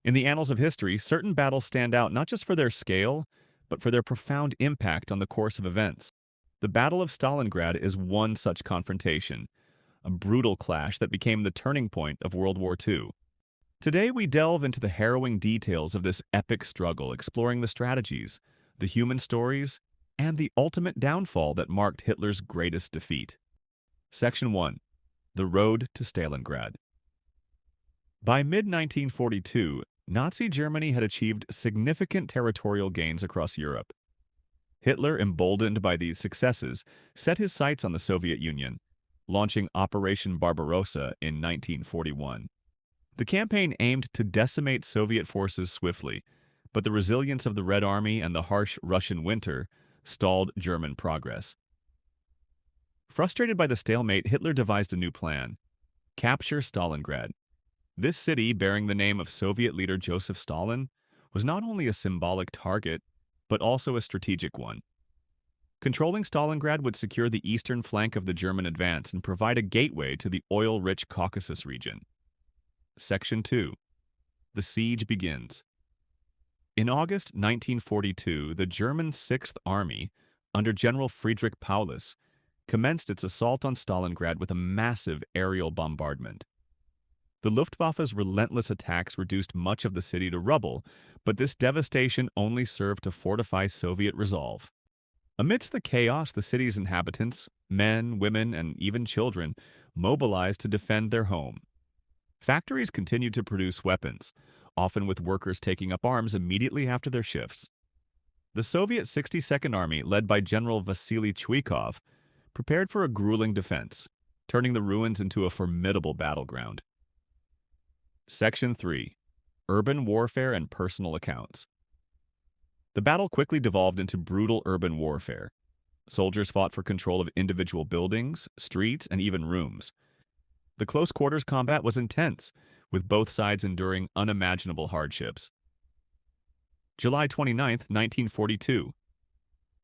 In the annals of history, certain battles stand out not just for their scale, but for their profound impact on the course of events. The Battle of Stalingrad is one such confrontation, a brutal clash that became the turning point of World War II. Today, we delve into the harrowing details of this epic struggle, exploring the strategies, the human stories, and the ultimate downfall that marked Hitler's greatest defeat. Section 1. The Road to Stalingrad. By mid-1942, Nazi Germany had achieved significant territorial gains across Europe. Hitler, emboldened by these successes, set his sights on the Soviet Union, launching Operation Barbarossa in 1941. The campaign aimed to decimate Soviet forces swiftly, but the resilience of the Red Army and the harsh Russian winter stalled German progress. Frustrated by the stalemate, Hitler devised a new plan: capture Stalingrad. This city, bearing the name of Soviet leader Joseph Stalin, was not only a symbolic target, but also a strategic one. Controlling Stalingrad would secure the eastern flank of the German advance and provide a gateway to the oil-rich Caucasus region. Section 2. The siege begins. In August 1942, the German Sixth Army, under General Friedrich Paulus, commenced its assault on Stalingrad with a massive aerial bombardment. The Luftwaffe's relentless attacks reduced much of the city to rubble, but this devastation only served to fortify Soviet resolve. Amidst the chaos, the city's inhabitants, men, women, and even children, mobilized to defend their home. Factories continued to produce weapons, often with workers taking up arms immediately after their shifts. The Soviet 62nd Army, led by General Vasily Chuikov, prepared for a grueling defense, turning the ruins into a formidable battleground. Section 3. Urban Warfare and Personal Accounts. The battle quickly devolved into brutal urban warfare. Soldiers fought for control of individual buildings, streets, and even rooms. The close-quarters combat was intense, with both sides enduring unimaginable hardships. July 29, 1942.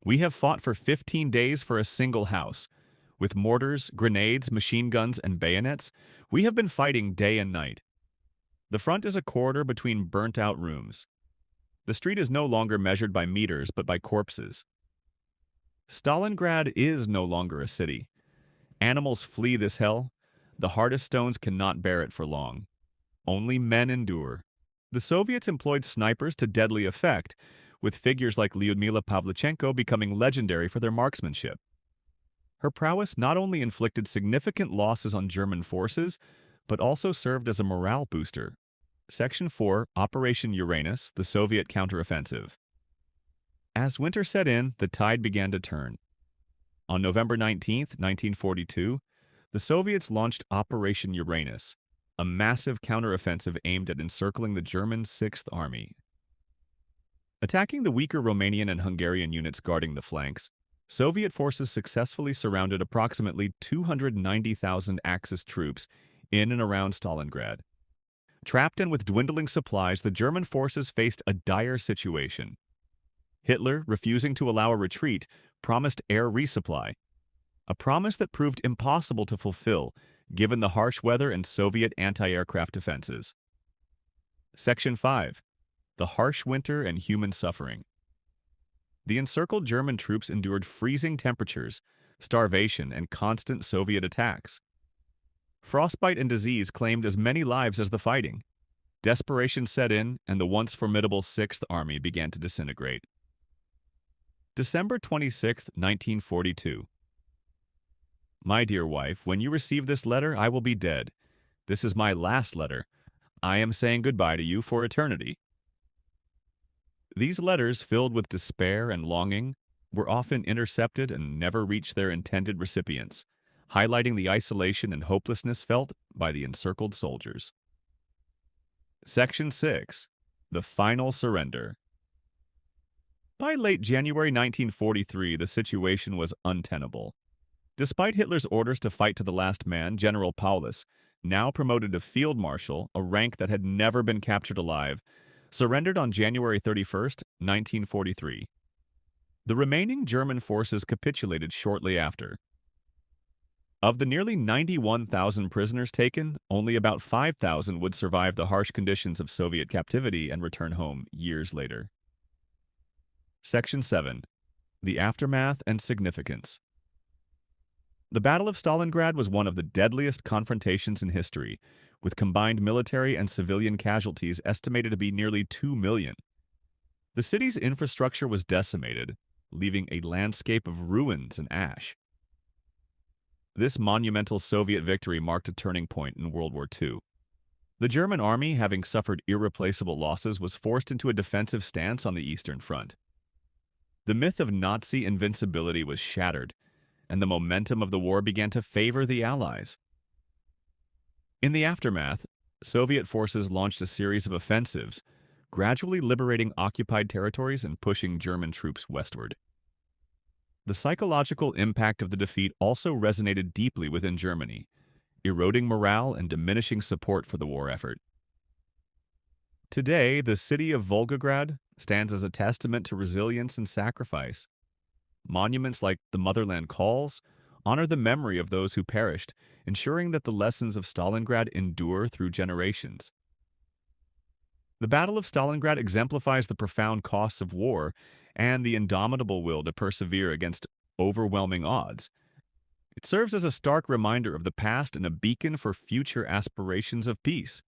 We have fought for 15 days for a single house. With mortars, grenades, machine guns, and bayonets, we have been fighting day and night. The front is a corridor between burnt-out rooms. The street is no longer measured by meters, but by corpses. Stalingrad is no longer a city. Animals flee this hell. The hardest stones cannot bear it for long. Only men endure. The Soviets employed snipers to deadly effect, with figures like Lyudmila Pavlichenko becoming legendary for their marksmanship. Her prowess not only inflicted significant losses on German forces, but also served as a morale booster. Section 4, Operation Uranus, the Soviet counteroffensive. As winter set in, the tide began to turn. On November 19, 1942, the Soviets launched Operation Uranus, a massive counteroffensive aimed at encircling the German Sixth Army. Attacking the weaker Romanian and Hungarian units guarding the flanks, Soviet forces successfully surrounded approximately 290,000 Axis troops in and around Stalingrad. Trapped and with dwindling supplies, the German forces faced a dire situation. Hitler, refusing to allow a retreat, promised air resupply, a promise that proved impossible to fulfill given the harsh weather and Soviet anti-aircraft defenses. Section 5. The harsh winter and human suffering. The encircled German troops endured freezing temperatures, starvation, and constant Soviet attacks. Frostbite and disease claimed as many lives as the fighting. Desperation set in, and the once formidable Sixth Army began to disintegrate. December 26, 1942. My dear wife, when you receive this letter, I will be dead. This is my last letter. I am saying goodbye to you for eternity. These letters, filled with despair and longing, were often intercepted and never reached their intended recipients, highlighting the isolation and hopelessness felt by the encircled soldiers. Section 6. The Final Surrender. By late January 1943, the situation was untenable. Despite Hitler's orders to fight to the last man, General Paulus, now promoted to field marshal, a rank that had never been captured alive, surrendered on January 31, 1943. The remaining German forces capitulated shortly after. Of the nearly 91,000 prisoners taken, only about 5,000 would survive the harsh conditions of Soviet captivity and return home years later. Section 7. The Aftermath and Significance. The Battle of Stalingrad was one of the deadliest confrontations in history, with combined military and civilian casualties estimated to be nearly 2 million. The city's infrastructure was decimated, leaving a landscape of ruins and ash. This monumental Soviet victory marked a turning point in World War II. The German army, having suffered irreplaceable losses, was forced into a defensive stance on the Eastern Front. The myth of Nazi invincibility was shattered, and the momentum of the war began to favor the Allies. In the aftermath, Soviet forces launched a series of offensives, gradually liberating occupied territories and pushing German troops westward. The psychological impact of the defeat also resonated deeply within Germany, eroding morale and diminishing support for the war effort. Today, the city of Volgograd stands as a testament to resilience and sacrifice. Monuments like the Motherland Calls honor the memory of those who perished, ensuring that the lessons of Stalingrad endure through generations. The Battle of Stalingrad exemplifies the profound costs of war and the indomitable will to persevere against overwhelming odds. It serves as a stark reminder of the past and a beacon for future aspirations of peace.